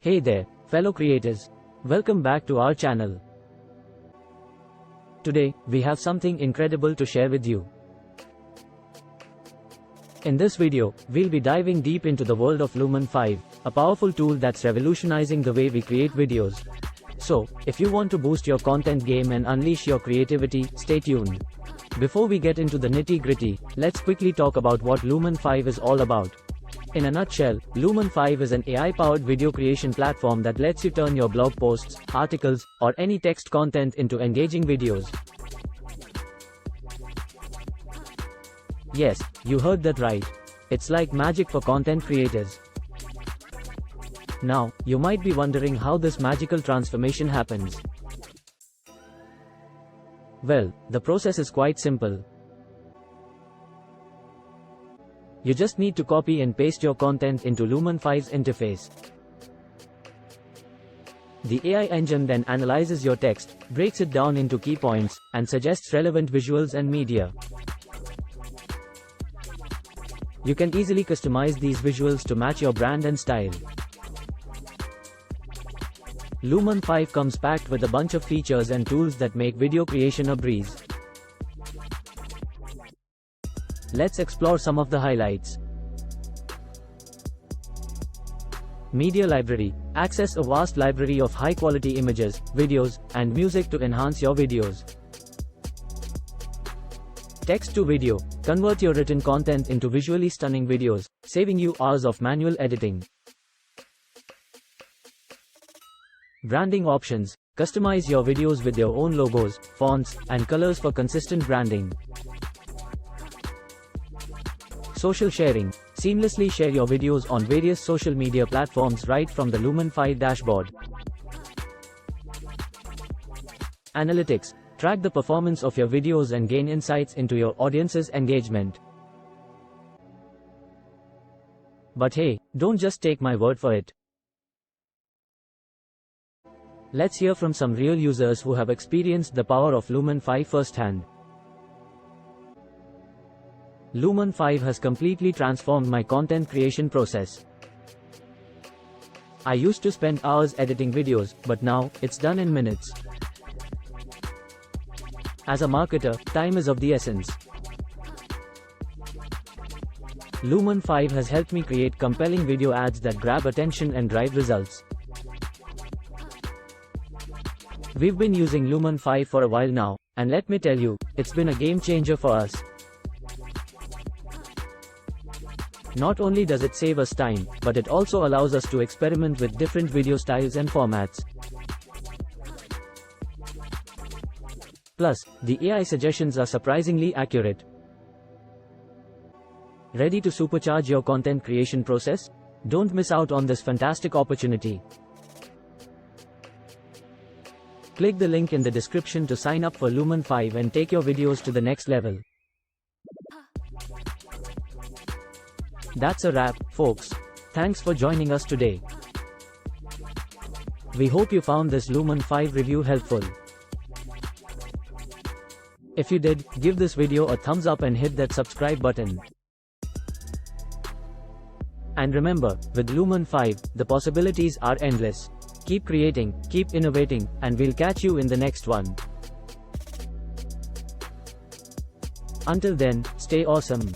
Hey there, fellow creators. Welcome back to our channel. Today, we have something incredible to share with you. In this video, we'll be diving deep into the world of Lumen5, a powerful tool that's revolutionizing the way we create videos. So, if you want to boost your content game and unleash your creativity, stay tuned. Before we get into the nitty-gritty, let's quickly talk about what Lumen5 is all about. In a nutshell, Lumen5 is an AI-powered video creation platform that lets you turn your blog posts, articles, or any text content into engaging videos. Yes, you heard that right. It's like magic for content creators. Now, you might be wondering how this magical transformation happens. Well, the process is quite simple. You just need to copy and paste your content into Lumen5's interface. The AI engine then analyzes your text, breaks it down into key points, and suggests relevant visuals and media. You can easily customize these visuals to match your brand and style. Lumen5 comes packed with a bunch of features and tools that make video creation a breeze. Let's explore some of the highlights. Media Library. Access a vast library of high-quality images, videos, and music to enhance your videos. Text to video. Convert your written content into visually stunning videos, saving you hours of manual editing. Branding options. Customize your videos with your own logos, fonts, and colors for consistent branding. Social sharing. Seamlessly share your videos on various social media platforms right from the Lumen5 dashboard. Analytics. Track the performance of your videos and gain insights into your audience's engagement. But hey, don't just take my word for it. Let's hear from some real users who have experienced the power of Lumen5 firsthand. Lumen5 has completely transformed my content creation process. I used to spend hours editing videos, but now, it's done in minutes. As a marketer, time is of the essence. Lumen5 has helped me create compelling video ads that grab attention and drive results. We've been using Lumen5 for a while now, and let me tell you, it's been a game changer for us. Not only does it save us time, but it also allows us to experiment with different video styles and formats. Plus, the AI suggestions are surprisingly accurate. Ready to supercharge your content creation process? Don't miss out on this fantastic opportunity. Click the link in the description to sign up for Lumen5 and take your videos to the next level. That's a wrap, folks. Thanks for joining us today. We hope you found this Lumen5 review helpful. If you did, give this video a thumbs up and hit that subscribe button. And remember, with Lumen5, the possibilities are endless. Keep creating, keep innovating, and we'll catch you in the next one. Until then, stay awesome.